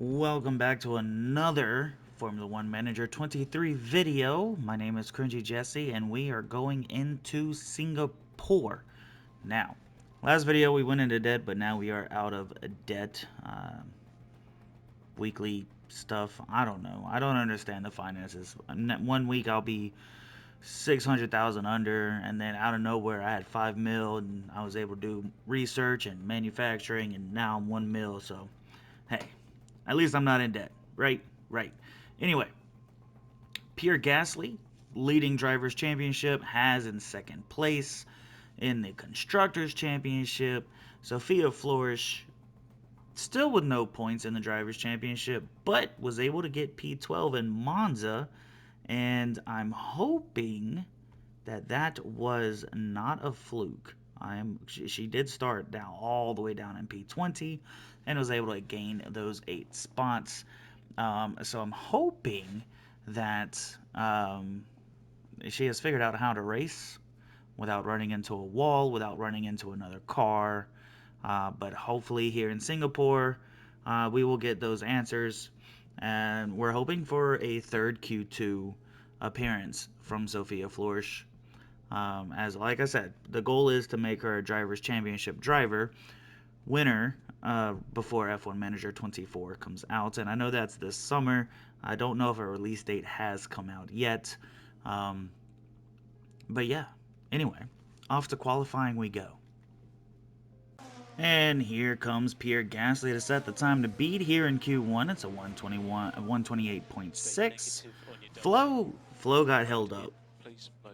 Welcome back to another Formula One Manager 23 video. My name is CringeyJesse and we are going into Singapore. Now, last video we went into debt, but now we are out of debt. Weekly stuff, I don't know. I don't understand the finances. 1 week I'll be 600,000 under, and then out of nowhere I had 5 mil and I was able to do research and manufacturing, and now I'm 1 mil, so hey. At least I'm not in debt, right? Right. Anyway, Pierre Gasly, leading Drivers' Championship, has in second place. In the Constructors' Championship, Sophia Flourish, still with no points in the Drivers' Championship, but was able to get P12 in Monza, and I'm hoping that that was not a fluke. She did start down all the way down in P20 and was able to gain those 8 spots. So I'm hoping that she has figured out how to race without running into a wall, without running into another car. But hopefully here in Singapore, we will get those answers. And we're hoping for a third Q2 appearance from Sophia Flourish. As like I said, the goal is to make her a Drivers' Championship driver winner before F1 Manager 24 comes out. And I know that's this summer. I don't know if a release date has come out yet. But yeah, anyway, off to qualifying we go. And here comes Pierre Gasly to set the time to beat here in Q1. It's a 128.6. Flo got held up.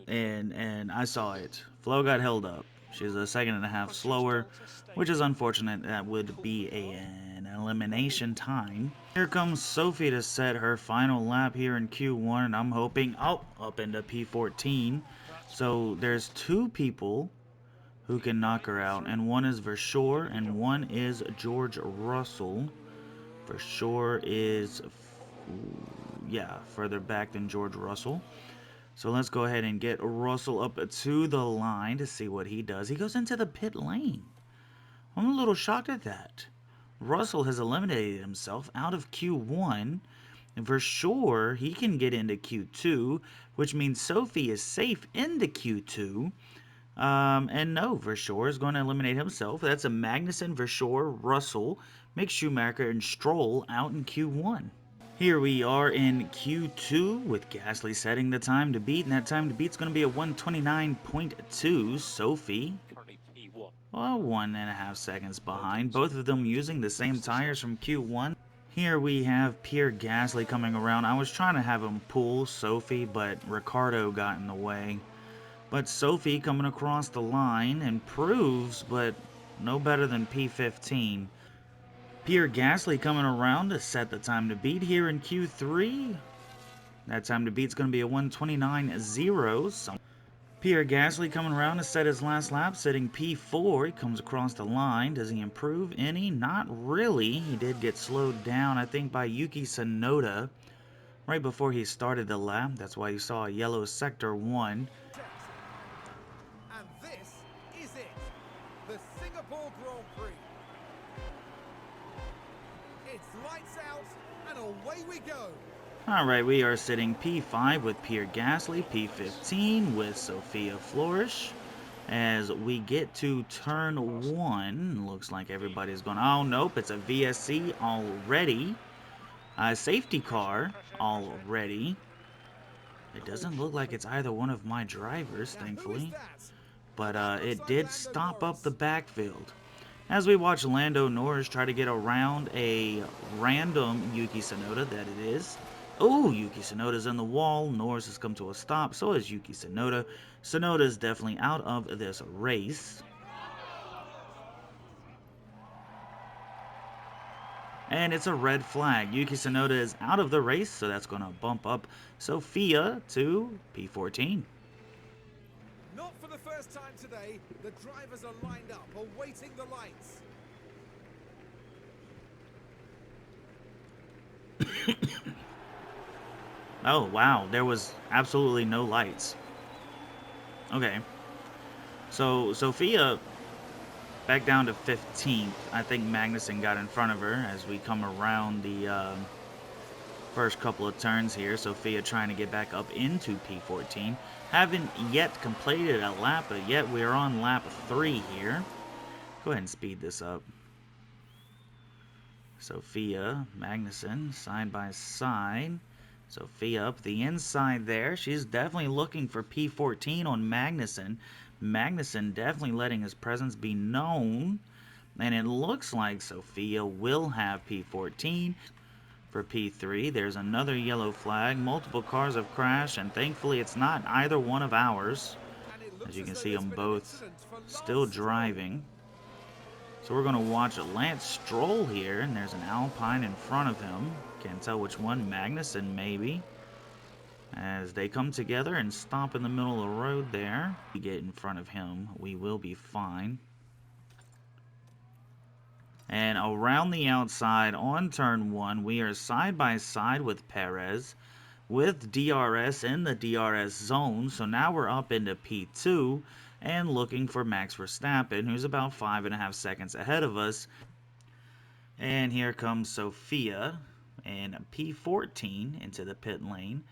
And I saw it. Flo got held up. She's a second and a half slower, which is unfortunate. That would be an elimination time. Here comes Sophie to set her final lap here in Q1, and I'm hoping up into P14. So there's 2 people who can knock her out, and one is Versure and one is George Russell. Versure is further back than George Russell. So let's go ahead and get Russell up to the line to see what he does. He goes into the pit lane. I'm a little shocked at that. Russell has eliminated himself out of Q1. And for sure, he can get into Q2, which means Sophie is safe into Q2. And no, Versure is going to eliminate himself. That's a Magnussen, Versure, Russell, Mick Schumacher, and Stroll out in Q1. Here we are in Q2 with Gasly setting the time to beat, and that time to beat is going to be a 129.2. Sophie, well, 1.5 seconds behind. Both of them using the same tires from Q1. Here we have Pierre Gasly coming around. I was trying to have him pull Sophie, but Ricardo got in the way. But Sophie coming across the line improves, but no better than P15. Pierre Gasly coming around to set the time to beat here in Q3. That time to beat is going to be a 129.0. Pierre Gasly coming around to set his last lap, setting P4. He comes across the line. Does he improve any? Not really. He did get slowed down, I think, by Yuki Tsunoda right before he started the lap. That's why you saw a yellow sector 1. And this is it, the Singapore Grand Prix. It's lights out and away we go. Alright, we are sitting P5 with Pierre Gasly, P15 with Sophia Flourish. As we get to turn 1, looks like everybody's going, oh nope, it's a VSC already. A safety car already. It doesn't look like it's either one of my drivers, thankfully. But it did stop up the backfield. As we watch Lando Norris try to get around a random Yuki Tsunoda, that it is. Oh, Yuki Tsunoda's in the wall. Norris has come to a stop. So is Yuki Tsunoda. Tsunoda is definitely out of this race. And it's a red flag. Yuki Tsunoda is out of the race, so that's going to bump up Sophia to P14. Not for the first time today, the drivers are lined up, awaiting the lights. Oh, wow, there was absolutely no lights. Okay. So, Sophia Back down to 15th. I think Magnussen got in front of her as we come around the first couple of turns here. Sophia trying to get back up into P14. Haven't yet completed a lap, but yet we're on lap 3 here. Go ahead and speed this up. Sophia, Magnussen, side by side. Sophia up the inside there. She's definitely looking for P14 on Magnussen. Magnussen definitely letting his presence be known. And it looks like Sophia will have P14. For P3, there's another yellow flag. Multiple cars have crashed, and thankfully it's not either one of ours. As you can see, them both still driving. So we're going to watch Lance Stroll here, and there's an Alpine in front of him. Can't tell which one, Magnussen maybe. As they come together and stop in the middle of the road there. We get in front of him, we will be fine. And around the outside on turn 1, we are side by side with Perez, with DRS in the DRS zone. So now we're up into P2 and looking for Max Verstappen, who's about 5.5 seconds ahead of us. And here comes Sophia in P14 into the pit lane.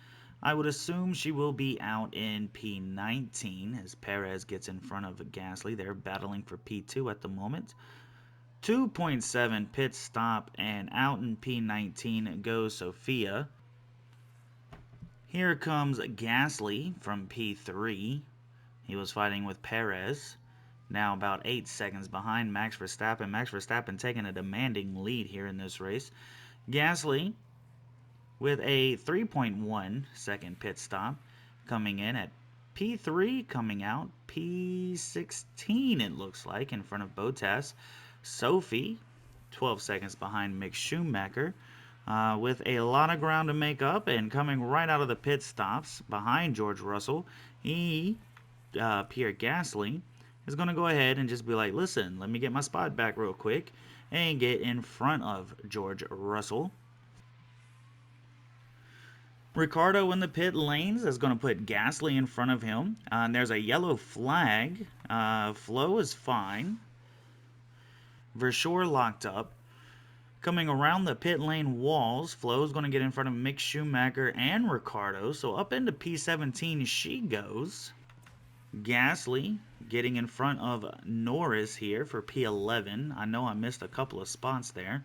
I would assume she will be out in P19 as Perez gets in front of Gasly. They're battling for P2 at the moment. 2.7 pit stop, and out in P19 goes Sophia. Here comes Gasly from P3. He was fighting with Perez. Now about 8 seconds behind Max Verstappen. Max Verstappen taking a demanding lead here in this race. Gasly with a 3.1 second pit stop, coming in at P3, coming out P16 it looks like, in front of Bottas. Sophie, 12 seconds behind Mick Schumacher, with a lot of ground to make up, and coming right out of the pit stops behind George Russell, Pierre Gasly is going to go ahead and just be like, listen, let me get my spot back real quick and get in front of George Russell. Ricardo in the pit lanes is going to put Gasly in front of him. And there's a yellow flag. Flow is fine. Verschoor locked up. Coming around the pit lane walls, Flo's going to get in front of Mick Schumacher and Ricardo. So up into P17 she goes. Gasly getting in front of Norris here for P11. I know I missed a couple of spots there.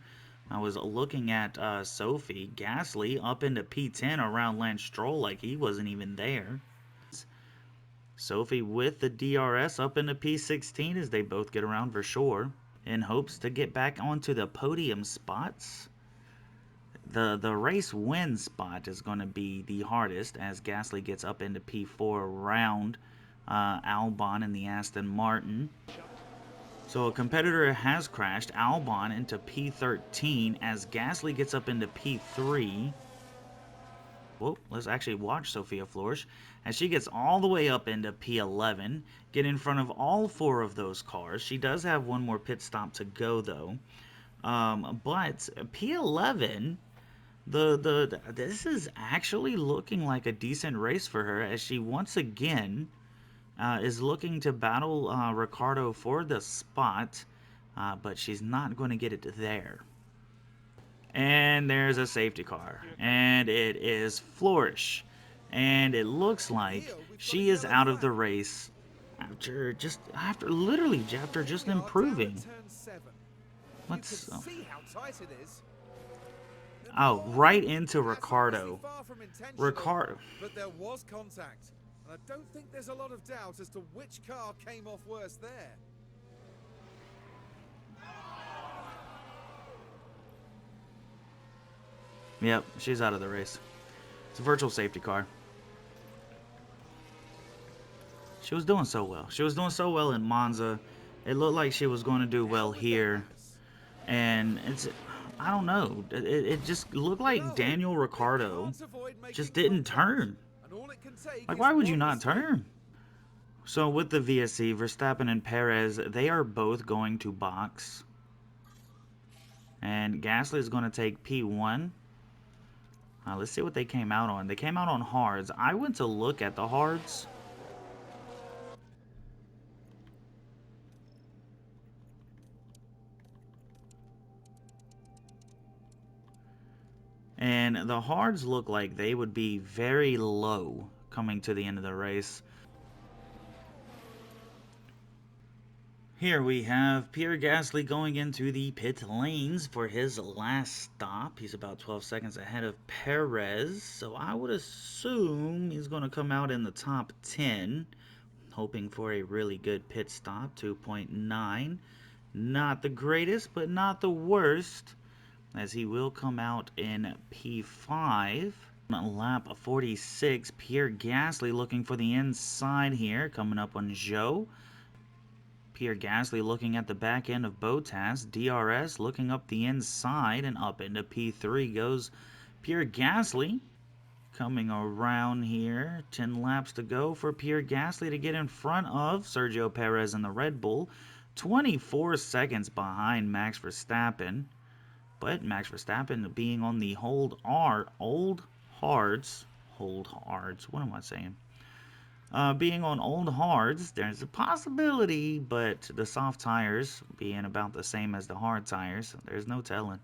I was looking at Sophie. Gasly up into P10 around Lance Stroll like he wasn't even there. Sophie with the DRS up into P16 as they both get around Verschoor in hopes to get back onto the podium spots. The race win spot is going to be the hardest as Gasly gets up into P4 around Albon in the Aston Martin. So a competitor has crashed, Albon into P13 as Gasly gets up into P3. Well, let's actually watch Sophia flourish as she gets all the way up into P11, get in front of all 4 of those cars. She does have one more pit stop to go though. But P11, this is actually looking like a decent race for her as she once again is looking to battle Ricardo for the spot, but she's not going to get it there. And there's a safety car, and it is Flourish, and it looks like she is out of the race after just improving. Let's right into Ricardo. But there was contact. I don't think there's a lot of doubt as to which car came off worse there. Yep, she's out of the race. It's a virtual safety car. She was doing so well. She was doing so well in Monza. It looked like she was going to do well here. And I don't know. It just looked like Daniel Ricciardo just didn't turn. Like, why would you not turn? So with the VSC, Verstappen and Perez, they are both going to box. And Gasly is going to take P1. Let's see what they came out on. They came out on hards. I went to look at the hards. And the hards look like they would be very low coming to the end of the race. Here we have Pierre Gasly going into the pit lanes for his last stop. He's about 12 seconds ahead of Perez, so I would assume he's going to come out in the top 10, hoping for a really good pit stop. 2.9, not the greatest, but not the worst, as he will come out in P5. Lap 46, Pierre Gasly looking for the inside here, coming up on Zhou. Pierre Gasly looking at the back end of Bottas. DRS looking up the inside, and up into P3 goes Pierre Gasly. Coming around here, 10 laps to go for Pierre Gasly to get in front of Sergio Perez in the Red Bull. 24 seconds behind Max Verstappen. But Max Verstappen being on the hold hards, what am I saying? Being on old hards, there's a possibility, but the soft tires being about the same as the hard tires, there's no telling.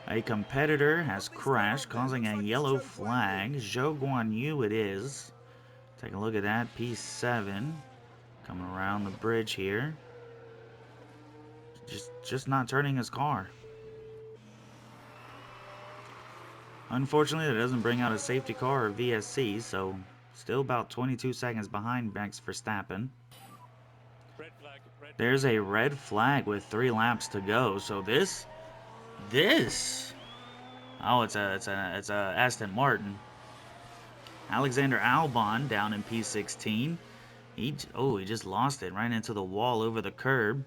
A competitor has crashed, causing a yellow flag. Zhou Guanyu it is. Take a look at that. P7 coming around the bridge here. Just not turning his car. Unfortunately, that doesn't bring out a safety car or VSC, so still about 22 seconds behind Max Verstappen. There's a red flag with 3 laps to go. So this, oh, it's a Aston Martin. Alexander Albon down in P16. He just lost it right into the wall over the curb.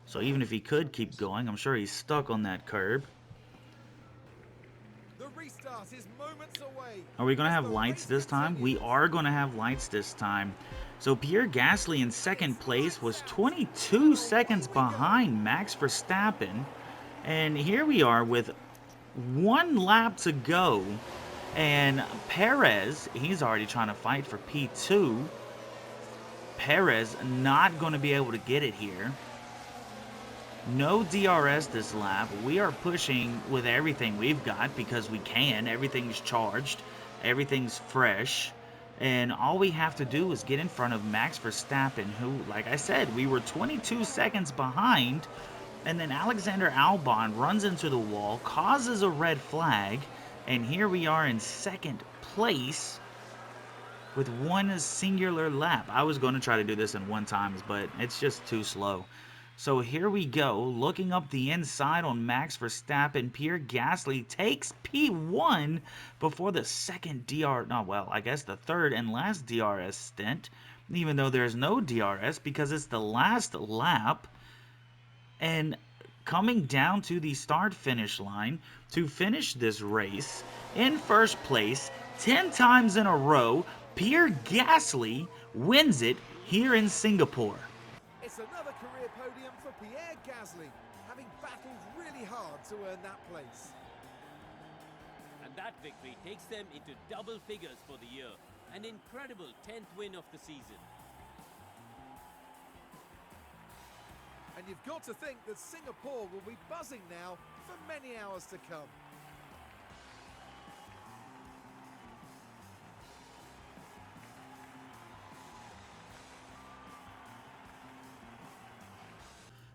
So even if he could keep going, I'm sure he's stuck on that curb. Are we going to have lights this time? We are going to have lights this time. So Pierre Gasly in second place was 22 seconds behind Max Verstappen. And here we are with 1 lap to go. And Perez, he's already trying to fight for P2. Perez not going to be able to get it here. No DRS this lap. We are pushing with everything we've got because we can. Everything's charged. Everything's fresh. And all we have to do is get in front of Max Verstappen, who, like I said, we were 22 seconds behind. And then Alexander Albon runs into the wall, causes a red flag. And here we are in second place with 1 singular lap. I was going to try to do this in 1 time, but it's just too slow. So here we go, looking up the inside on Max Verstappen. Pierre Gasly takes P1 before the the third and last DRS stint, even though there's no DRS because it's the last lap. And coming down to the start-finish line to finish this race in first place 10 times in a row, Pierre Gasly wins it here in Singapore. It's another career podium for Pierre Gasly, having battled really hard to earn that place. And that victory takes them into double figures for the year, an incredible 10th win of the season. And you've got to think that Singapore will be buzzing now for many hours to come.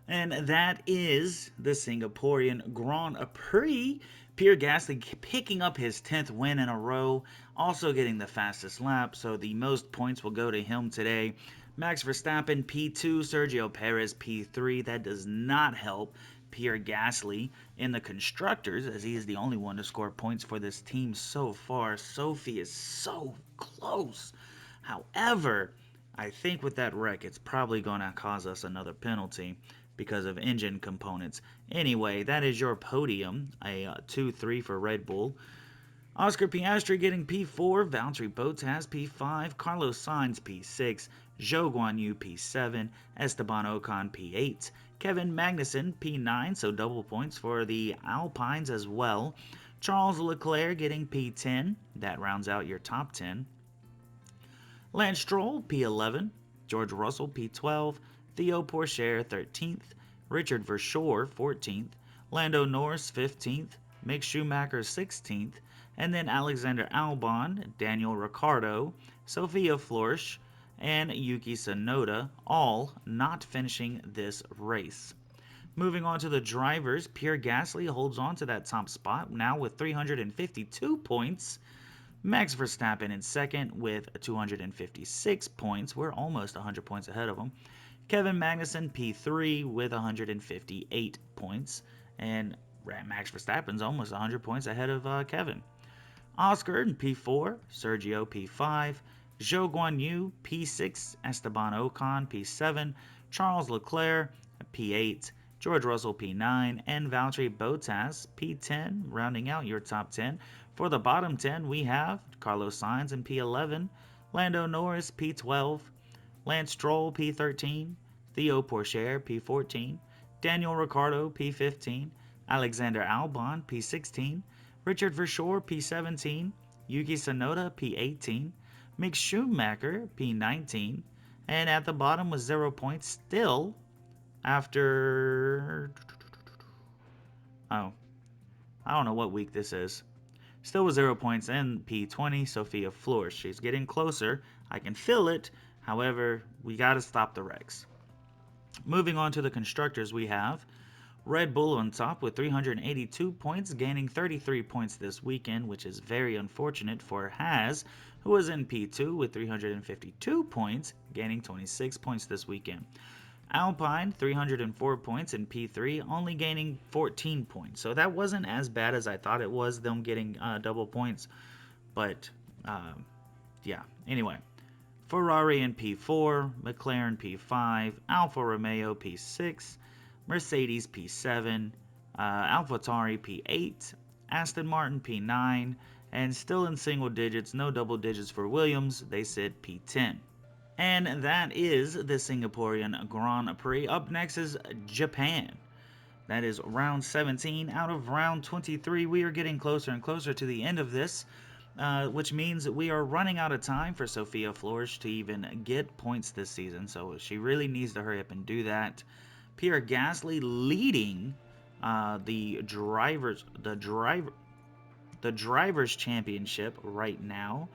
And that is the Singaporean Grand Prix. Pierre Gasly picking up his 10th win in a row, also getting the fastest lap, so the most points will go to him today. Max Verstappen P2, Sergio Perez P3. That does not help Pierre Gasly in the constructors, as he is the only one to score points for this team so far. Sophia is so close. However, I think with that wreck, it's probably going to cause us another penalty because of engine components. Anyway, that is your podium, a 2-3 for Red Bull. Oscar Piastri getting P4, Valtteri Bottas P5, Carlos Sainz P6, Zhou Guanyu P7, Esteban Ocon P8, Kevin Magnussen P9, so double points for the Alpines as well. Charles Leclerc getting P10, that rounds out your top 10. Lance Stroll P11, George Russell P12, Theo Pourchaire 13th, Richard Verschoor 14th, Lando Norris 15th, Mick Schumacher 16th, and then Alexander Albon, Daniel Ricciardo, Sophia Florsch, and Yuki Tsunoda, all not finishing this race. Moving on to the drivers, Pierre Gasly holds on to that top spot now with 352 points. Max Verstappen in second with 256 points. We're almost 100 points ahead of him. Kevin Magnussen P3 with 158 points. And Max Verstappen's almost 100 points ahead of Kevin. Oscar in P4, Sergio P5, Zhou Guanyu P6, Esteban Ocon P7, Charles Leclerc P8, George Russell P9, and Valtteri Bottas P10, rounding out your top 10. For the bottom 10, we have Carlos Sainz in P11, Lando Norris P12, Lance Stroll P13, Theo Pourchaire P14, Daniel Ricciardo P15, Alexander Albon P16, Richard Verschoor P17, Yuki Tsunoda P18, Mick Schumacher P19, and at the bottom with 0 points still after... oh, I don't know what week this is. Still with 0 points in P20, Sophia Florsch. She's getting closer. I can feel it. However, we got to stop the wrecks. Moving on to the constructors, we have Red Bull on top with 382 points, gaining 33 points this weekend, which is very unfortunate for Haas, who was in P2 with 352 points, gaining 26 points this weekend. Alpine, 304 points in P3, only gaining 14 points. So that wasn't as bad as I thought it was, them getting double points. But, yeah. Anyway, Ferrari in P4, McLaren P5, Alfa Romeo P6, Mercedes P7, AlphaTauri P8, Aston Martin P9, and still in single digits, no double digits for Williams, they sit P10. And that is the Singaporean Grand Prix. Up next is Japan. That is round 17 out of round 23. We are getting closer and closer to the end of this, which means that we are running out of time for Sophia Florsch to even get points this season. So she really needs to hurry up and do that. Pierre Gasly leading the drivers championship right now.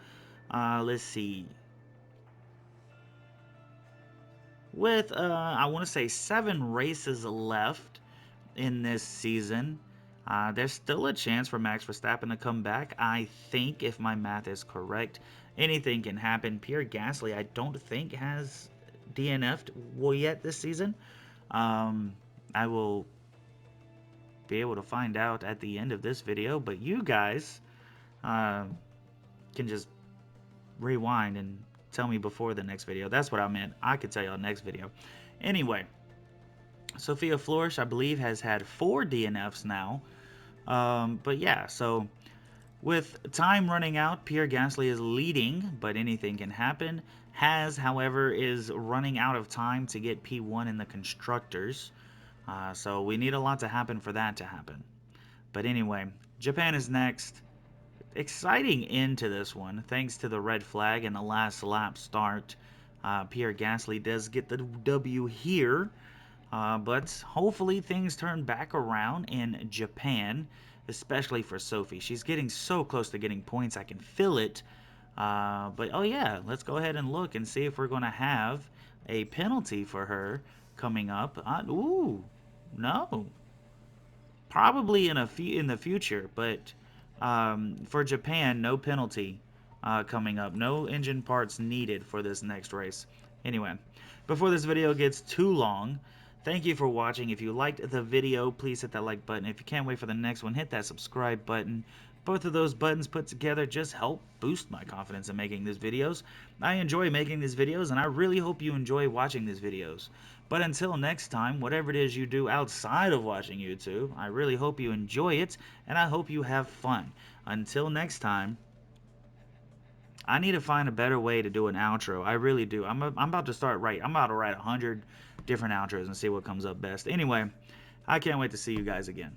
Let's see. With, I want to say 7 races left in this season, there's still a chance for Max Verstappen to come back. I think, if my math is correct, anything can happen. Pierre Gasly, I don't think, has DNF'd yet this season. I will be able to find out at the end of this video, but you guys can just rewind and tell me before the next video. That's what I meant. I could tell you on next video. Anyway, Sophia Florsch, I believe, has had 4 DNFs now. But yeah, so with time running out, Pierre Gasly is leading, but anything can happen. Haas, however, is running out of time to get P1 in the constructors. So we need a lot to happen for that to happen. But anyway, Japan is next. Exciting end to this one, thanks to the red flag and the last lap start. Pierre Gasly does get the W here, but hopefully things turn back around in Japan, especially for Sophie. She's getting so close to getting points, I can feel it. But oh yeah, let's go ahead and look and see if we're going to have a penalty for her coming up. Ooh, no. Probably in the future, but for Japan, no penalty coming up. No engine parts needed for this next race. Anyway, before this video gets too long, thank you for watching. If you liked the video, please hit that like button. If you can't wait for the next one, hit that subscribe button. Both of those buttons put together just help boost my confidence in making these videos. I enjoy making these videos, and I really hope you enjoy watching these videos. But until next time, whatever it is you do outside of watching YouTube, I really hope you enjoy it, and I hope you have fun. Until next time, I need to find a better way to do an outro. I really do. I'm about to start I'm about to write 100 different outros and see what comes up best. Anyway, I can't wait to see you guys again.